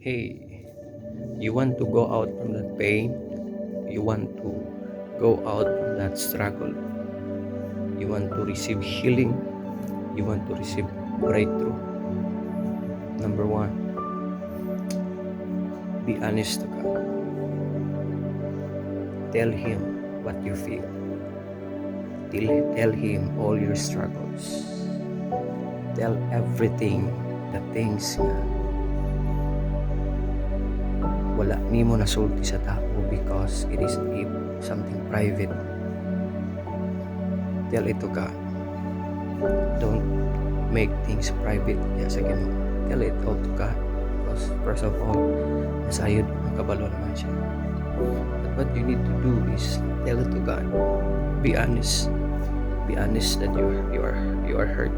Hey, you want to go out from that pain? You want to go out from that struggle? You want to receive healing? You want to receive breakthrough? Number one, be honest to God. Tell Him what you feel. Tell Him all your struggles. Tell everything, the things nga wala nimo nasulti sa tao because it is something private. Tell it to God. Don't make things private sa Ginoo. Tell it all to God because first of all, nasayod makabalo naman siya. But what you need to do is tell it to God. Be honest. Be honest that you are hurt.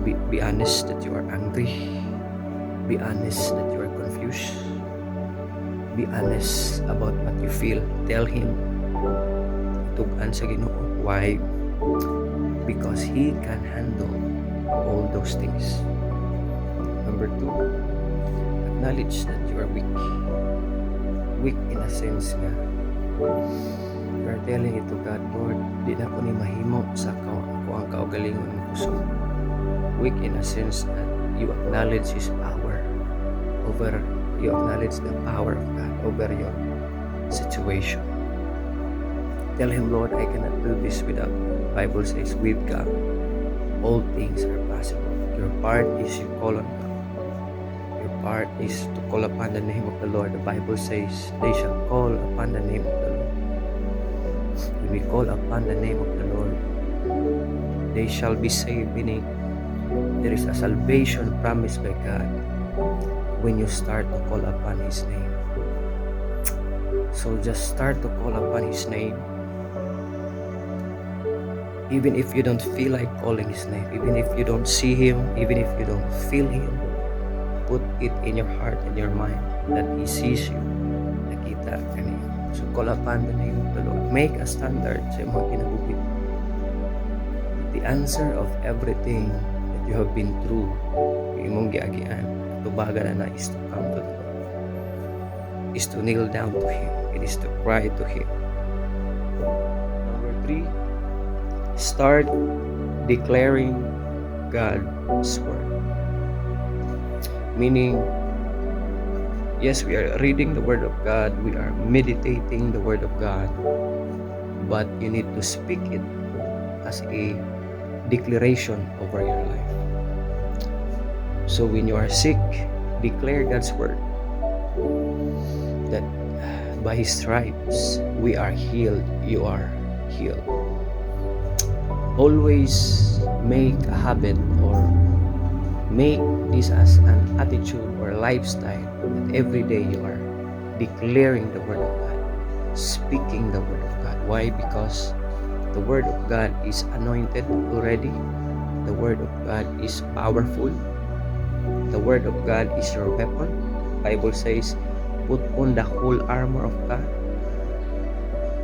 Be honest that you are angry. Be honest that you are confused. Be honest about what you feel. Tell Him. Tugan sa Ginoo. Why? Because He can handle all those things. Number two, acknowledge that you are weak. Weak in a sense nga you are telling it to God, Lord, di na ko ni mahimo sa ako ang kaugalingon ng puso. Weak in a sense that you acknowledge His power over, you acknowledge the power of God over your situation. Tell Him, Lord, I cannot do this without you. The Bible says, with God, all things are possible. Your part is you call on God. Your part is to call upon the name of the Lord. The Bible says, they shall call upon the name of the Lord. When we call upon the name of the Lord, they shall be saved. Meaning, there is a salvation promised by God when you start to call upon His name. So just start to call upon His name. Even if you don't feel like calling His name, even if you don't see Him, even if you don't feel Him, put it in your heart and your mind that He sees you. Nakita ka niya. So call upon the name of the Lord. Make a standard sa imong kinabuhi. The answer of everything that you have been through, yung imong giagian, tubagan na is to come to the Lord. Is to kneel down to Him. It is to cry to Him. Number three, start declaring God's word. Meaning, yes, we are reading the Word of God, we are meditating the Word of God, but you need to speak it as a declaration over your life. So when you are sick, declare God's word that by His stripes we are healed. You are healed. Always make a habit or make this as an attitude or lifestyle that every day you are declaring the word of God, speaking the word of God. Why? Because the word of God is anointed already. The word of God is powerful. The word of God is your weapon. Bible says, put on the whole armor of God.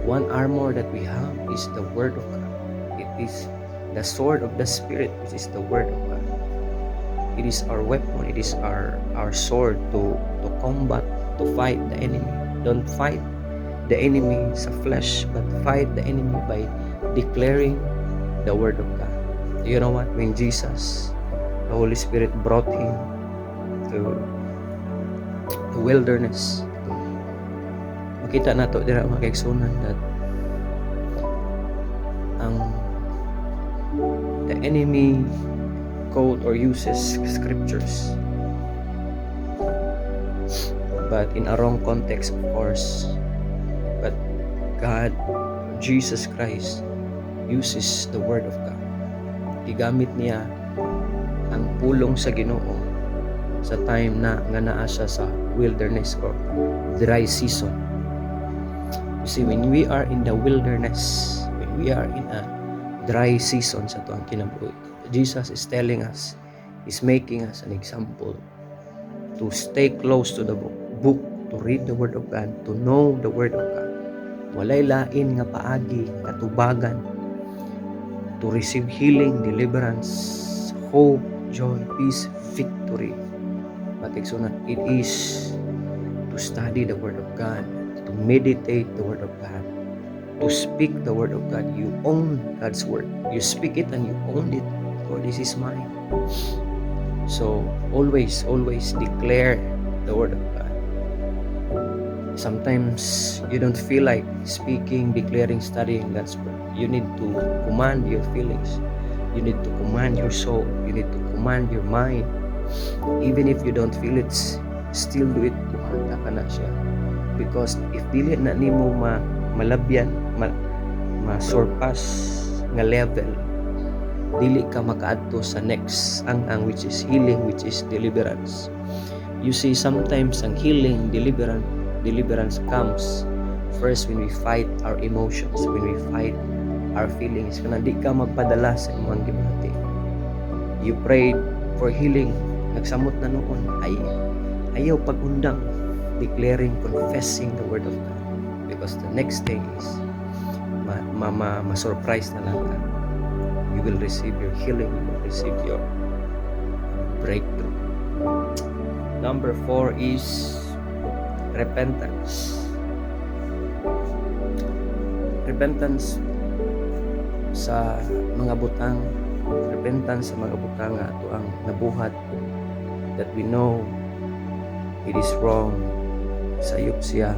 One armor that we have is the word of God. It is the sword of the Spirit, which is the word of God. It is our weapon. It is our sword to combat, to fight the enemy. Don't fight the enemy sa flesh, but fight the enemy by declaring the word of God. You know what? When Jesus, the Holy Spirit brought him to the wilderness, makita nato dira mga kaigsunan that the enemy quote or uses scriptures, but in a wrong context, of course. But God, Jesus Christ, uses the word of God. Gigamit niya ang pulong sa Ginoo sa time na nga naa siya sa wilderness or dry season. You see, when we are in the wilderness, when we are in a dry season sa tuang kinabuhi, Jesus is telling us, is making us an example to stay close to the book, to read the word of God, to know the word of God. Walay lain nga paagi, katubagan, to receive healing, deliverance, hope, joy, peace, victory. Matigsunan, it is to study the Word of God, to meditate the Word of God, to speak the Word of God. You own God's Word. You speak it and you own it. Lord, this is mine. So always declare the Word of God. Sometimes you don't feel like speaking, declaring, studying God's Word. You need to command your feelings. You need to command your soul. You need to command your mind. Even if you don't feel it, still do it. Buhanta ka na siya. Because if dili na nimo malabyan, ma-surpass nga level, dili ka makaadto sa next ang which is healing, which is deliverance. You see, sometimes ang healing, deliverance comes first when we fight our emotions, when we fight our feelings. Kung di ka magpadala sa imong gibati, you prayed for healing, nagsamot na noon, ayaw pag-undang, declaring, confessing the Word of God. Because the next thing is ma-surprise na lang ka. You will receive your healing, you will receive your breakthrough. Number 4 is repentance. Repentance sa mga butang, repentance sa mga butang nga ato ang nabuhat, that we know it is wrong, sayop siya.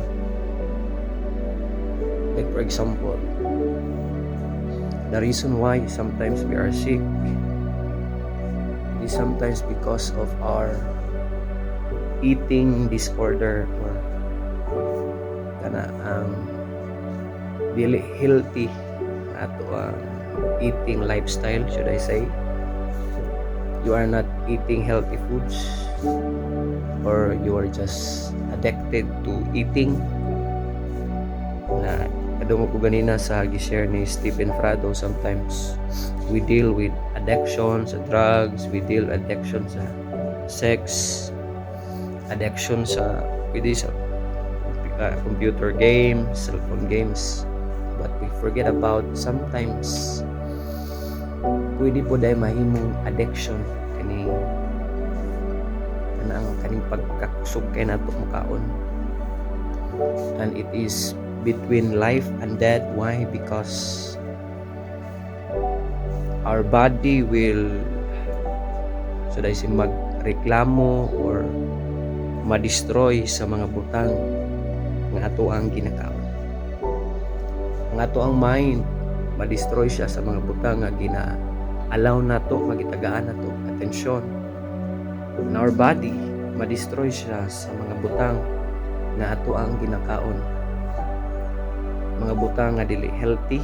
Like for example, the reason why sometimes we are sick, it is sometimes because of our eating disorder or kana ang dili healthy ato ang eating lifestyle, should I say. You are not eating healthy foods, or you are just addicted to eating. Na kadungog ko ganina sa gi-share ni Stephen Frado, sometimes we deal with addiction sa drugs, we deal addiction sa sex, addiction sa computer games, cellphone games. But we forget about sometimes pwede po dahil mahimong addiction kaning pagkakusog kay nato mukaon, and it is between life and death. Why? Because our body will, should I say, magreklamo or ma-destroy sa mga butang nga ato ang ginakaon. Ang ato ang mind, ma-destroy siya sa mga butang nga gina-allow nato, magitagaan nato atensyon. And our body, ma-destroy siya sa mga butang nga ato ang ginakaon. Mga butang nga dili healthy,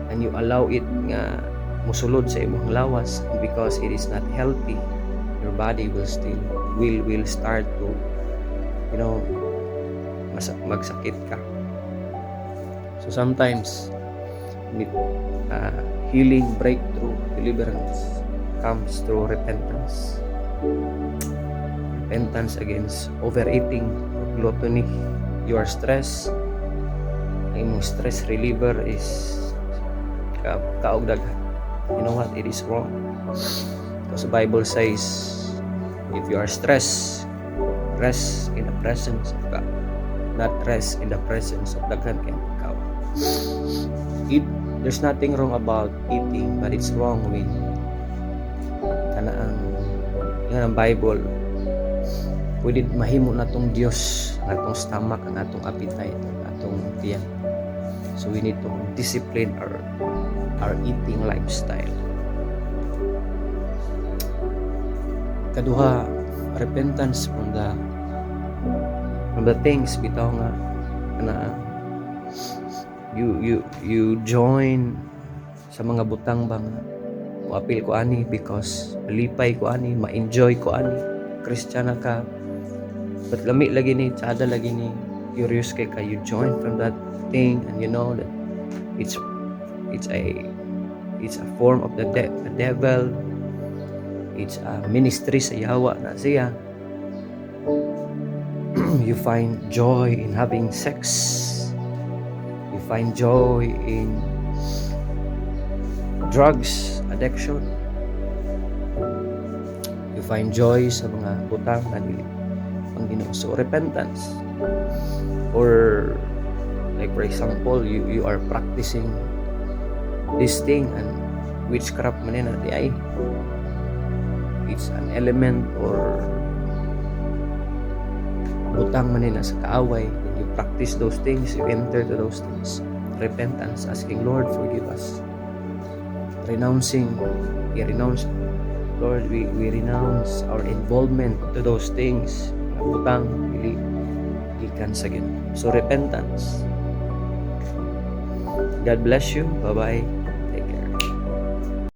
and you allow it nga musulod sa imong lawas, and because it is not healthy, your body will start to magsakit ka. So sometimes healing, breakthrough, deliverance comes through repentance against overeating, gluttony. You are stressed, ang imong stress reliever is kaugdagan. You know what? It is wrong. Because the Bible says, if you are stressed, rest in the presence of God, not rest in the presence of daghan kay ikaw. There's nothing wrong about eating, but it's wrong when ang Bible pwede mahimo natong Dios ang atong stomach, ang atong appetite, ang atong tiyan. So we need to discipline our eating lifestyle. Kaduha, repentance from the things bitaw nga you join sa mga butang bang apil ko ani because malipay ko ani, ma-enjoy ko ani, Kristiyana ka, but lami lagi ni tsada lagi ni curious kay ka, you join from that thing, and you know that it's a form of the devil. It's a ministry sa yawa na siya. You find joy in having sex. You find joy in drugs addiction. You find joy sa mga butang na ang Ginoo. So repentance, or like for example, you are practicing this thing, and witchcraft man na di ay it's an element or butang man nila sa kaaway. When you practice those things, you enter to those things. Repentance, asking Lord forgive us, renouncing, we renounce, Lord, we renounce our involvement to those things, mga butang pili gikan sa Ginoo. So repentance. God bless you. Bye bye.